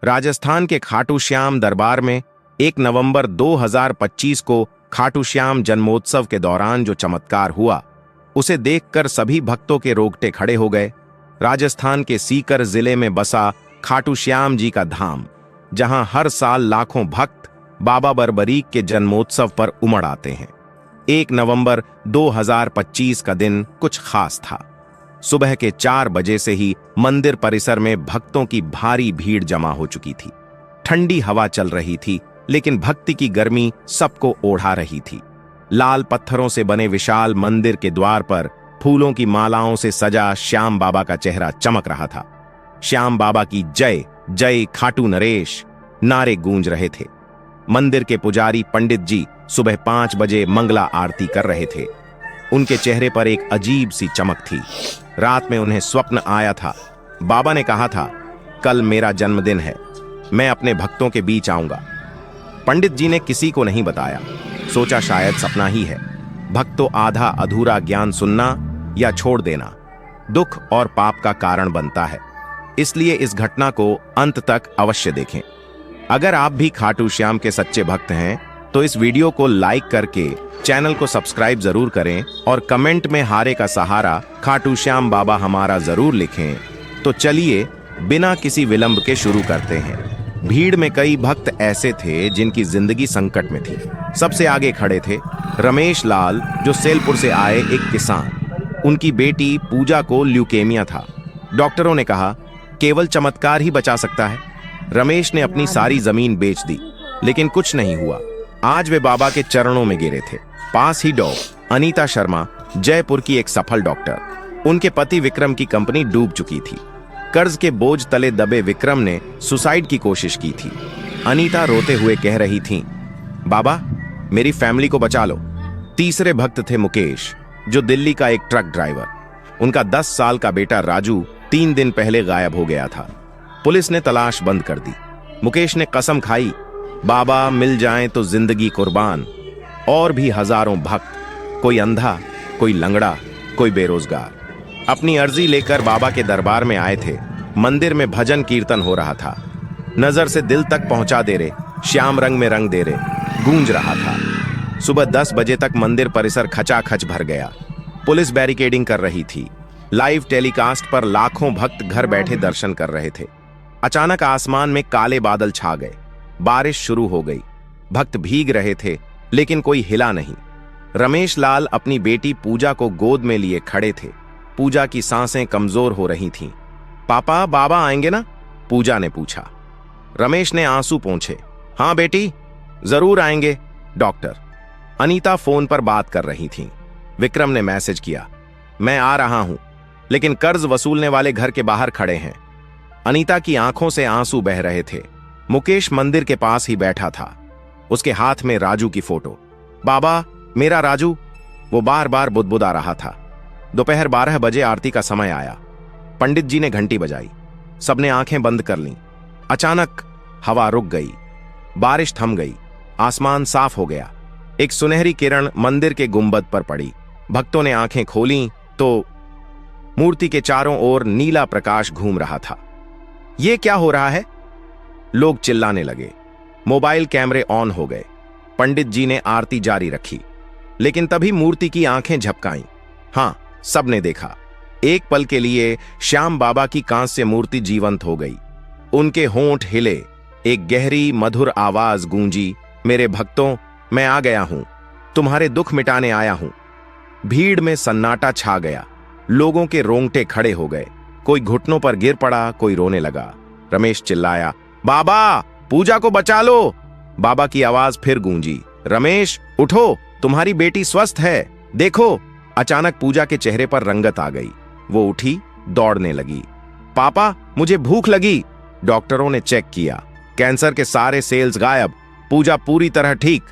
राजस्थान के खाटू श्याम दरबार में 1 नवंबर 2025 को खाटू श्याम जन्मोत्सव के दौरान जो चमत्कार हुआ, उसे देखकर सभी भक्तों के रोंगटे खड़े हो गए। राजस्थान के सीकर जिले में बसा खाटू श्याम जी का धाम, जहां हर साल लाखों भक्त बाबा बरबरीक के जन्मोत्सव पर उमड़ आते हैं। 1 नवंबर 2025 का दिन कुछ खास था। सुबह के 4 बजे से ही मंदिर परिसर में भक्तों की भारी भीड़ जमा हो चुकी थी। ठंडी हवा चल रही थी, लेकिन भक्ति की गर्मी सबको ओढ़ा रही थी। लाल पत्थरों से बने विशाल मंदिर के द्वार पर फूलों की मालाओं से सजा श्याम बाबा का चेहरा चमक रहा था। श्याम बाबा की जय जय खाटू नरेश नारे गूंज रहे थे। मंदिर के पुजारी पंडित जी सुबह 5 बजे मंगला आरती कर रहे थे। उनके चेहरे पर एक अजीब सी चमक थी। रात में उन्हें स्वप्न आया था। बाबा ने कहा था, कल मेरा जन्मदिन है, मैं अपने भक्तों के बीच आऊंगा। पंडित जी ने किसी को नहीं बताया, सोचा शायद सपना ही है। भक्तों, आधा अधूरा ज्ञान सुनना या छोड़ देना दुख और पाप का कारण बनता है, इसलिए इस घटना को अंत तक अवश्य देखें। अगर आप भी खाटू श्याम के सच्चे भक्त हैं तो इस वीडियो को लाइक करके चैनल को सब्सक्राइब जरूर करें और कमेंट में हारे का सहारा खाटू श्याम बाबा हमारा जरूर लिखें। तो चलिए बिना किसी विलंब के शुरू करते हैं। भीड़ में कई भक्त ऐसे थे जिनकी जिंदगी संकट में थी। सबसे आगे खड़े थे रमेश लाल, जो सेलपुर से आए एक किसान। उनकी बेटी पूजा को ल्यूकेमिया था। डॉक्टरों ने कहा केवल चमत्कार ही बचा सकता है। रमेश ने अपनी सारी जमीन बेच दी, लेकिन कुछ नहीं हुआ। आज वे बाबा के चरणों में गिरे थे। पास ही अनीता शर्मा, जयपुर की एक सफल डॉक्टर। उनके पति विक्रम की कंपनी डूब चुकी थी। कर्ज के बोझ तले दबे विक्रम ने सुसाइड की कोशिश की थी। अनीता रोते हुए कह रही थी, बाबा मेरी फैमिली को बचा लो। तीसरे भक्त थे मुकेश, जो दिल्ली का एक ट्रक ड्राइवर। उनका 10 साल का बेटा राजू 3 दिन पहले गायब हो गया था। पुलिस ने तलाश बंद कर दी। मुकेश ने कसम खाई, बाबा मिल जाएं तो जिंदगी कुर्बान। और भी हजारों भक्त, कोई अंधा, कोई लंगड़ा, कोई बेरोजगार, अपनी अर्जी लेकर बाबा के दरबार में आए थे। मंदिर में भजन कीर्तन हो रहा था। नजर से दिल तक पहुंचा दे रे, श्याम रंग में रंग दे रे गूंज रहा था। सुबह 10 बजे तक मंदिर परिसर खचाखच भर गया। पुलिस बैरिकेडिंग कर रही थी। लाइव टेलीकास्ट पर लाखों भक्त घर बैठे दर्शन कर रहे थे। अचानक आसमान में काले बादल छा गए। बारिश शुरू हो गई। भक्त भीग रहे थे, लेकिन कोई हिला नहीं। रमेश लाल अपनी बेटी पूजा को गोद में लिए खड़े थे। पूजा की सांसें कमजोर हो रही थीं। पापा, बाबा आएंगे ना? पूजा ने पूछा। रमेश ने आंसू पोंछे। हाँ बेटी, जरूर आएंगे डॉक्टर। अनीता फोन पर बात कर रही थीं। विक्रम ने मैसेज किया, मैं आ रहा हूं, लेकिन कर्ज वसूलने वाले घर के बाहर खड़े हैं। अनीता की आंखों से आंसू बह रहे थे। मुकेश मंदिर के पास ही बैठा था। उसके हाथ में राजू की फोटो। बाबा, मेरा राजू, वो बार बार बुदबुदा रहा था। दोपहर 12 बजे आरती का समय आया। पंडित जी ने घंटी बजाई। सबने आंखें बंद कर लीं। अचानक हवा रुक गई। बारिश थम गई। आसमान साफ हो गया। एक सुनहरी किरण मंदिर के गुंबद पर पड़ी। भक्तों ने आंखें खोलीं तो मूर्ति के चारों ओर नीला प्रकाश घूम रहा था। यह क्या हो रहा है? लोग चिल्लाने लगे। मोबाइल कैमरे ऑन हो गए। पंडित जी ने आरती जारी रखी, लेकिन तभी मूर्ति की आंखें झपकाईं। हां, सबने देखा। एक पल के लिए श्याम बाबा की कांस्य मूर्ति जीवंत हो गई। उनके होंठ हिले। एक गहरी मधुर आवाज गूंजी, मेरे भक्तों, मैं आ गया हूं, तुम्हारे दुख मिटाने आया हूं। भीड़ में सन्नाटा छा गया। लोगों के रोंगटे खड़े हो गए। कोई घुटनों पर गिर पड़ा, कोई रोने लगा। रमेश चिल्लाया, बाबा, पूजा को बचा लो। बाबा की आवाज फिर गूंजी, रमेश उठो, तुम्हारी बेटी स्वस्थ है, देखो। अचानक पूजा के चेहरे पर रंगत आ गई। वो उठी, दौड़ने लगी। पापा, मुझे भूख लगी। डॉक्टरों ने चेक किया, कैंसर के सारे सेल्स गायब। पूजा पूरी तरह ठीक।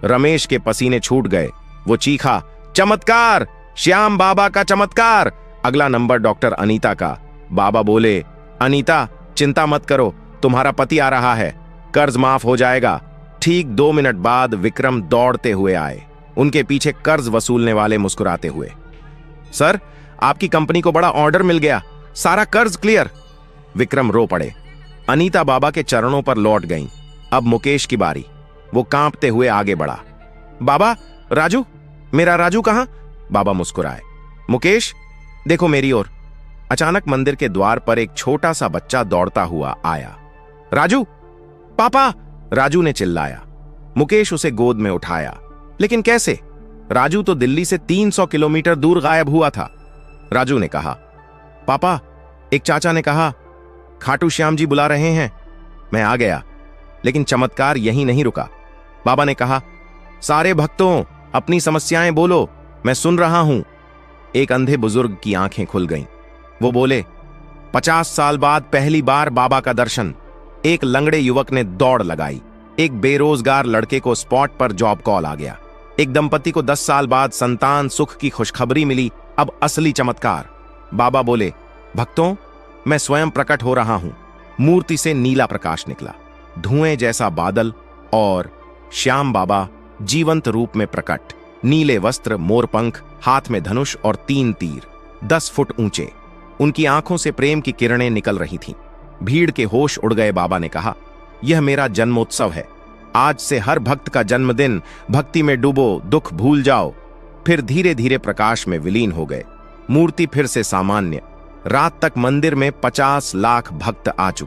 रमेश के पसीने छूट गए। वो चीखा, चमत्कार, श्याम बाबा का चमत्कार। अगला नंबर डॉक्टर अनीता का। बाबा बोले, अनीता चिंता मत करो, तुम्हारा पति आ रहा है, कर्ज माफ हो जाएगा। ठीक 2 मिनट बाद विक्रम दौड़ते हुए आए। उनके पीछे कर्ज वसूलने वाले मुस्कुराते हुए, सर आपकी कंपनी को बड़ा ऑर्डर मिल गया, सारा कर्ज क्लियर। विक्रम रो पड़े। अनीता बाबा के चरणों पर लौट गईं। अब मुकेश की बारी। वो कांपते हुए आगे बढ़ा। बाबा, राजू, मेरा राजू कहां? बाबा मुस्कुराए। मुकेश, देखो मेरी ओर। अचानक मंदिर के द्वार पर एक छोटा सा बच्चा दौड़ता हुआ आया। राजू, पापा! राजू ने चिल्लाया। मुकेश उसे गोद में उठाया। लेकिन कैसे? राजू तो दिल्ली से 300 किलोमीटर दूर गायब हुआ था। राजू ने कहा, पापा, एक चाचा ने कहा खाटू श्याम जी बुला रहे हैं। मैं आ गया, लेकिन चमत्कार यहीं नहीं रुका। बाबा ने कहा, सारे भक्तों, अपनी समस्याएं बोलो, मैं सुन रहा हूं। एक अंधे बुजुर्ग की आंखें खुल गईं। वो बोले, 50 साल बाद पहली बार बाबा का दर्शन। एक लंगड़े युवक ने दौड़ लगाई। एक बेरोजगार लड़के को स्पॉट पर जॉब कॉल आ गया। एक दंपति को 10 साल बाद संतान सुख की खुशखबरी मिली। अब असली चमत्कार। बाबा बोले, भक्तों, मैं स्वयं प्रकट हो रहा हूं। मूर्ति से नीला प्रकाश निकला, धुएं जैसा बादल, और श्याम बाबा जीवंत रूप में प्रकट। नीले वस्त्र, मोरपंख, हाथ में धनुष और 3 तीर, 10 फुट ऊंचे। उनकी आंखों से प्रेम की किरणें निकल रही थीं। भीड़ के होश उड़ गए। बाबा ने कहा, यह मेरा जन्मोत्सव है। आज से हर भक्त का जन्मदिन। भक्ति में डूबो, दुख भूल जाओ। फिर धीरे धीरे प्रकाश में विलीन हो गए। मूर्ति फिर से सामान्य। रात तक मंदिर में 50 लाख भक्त आ चुके।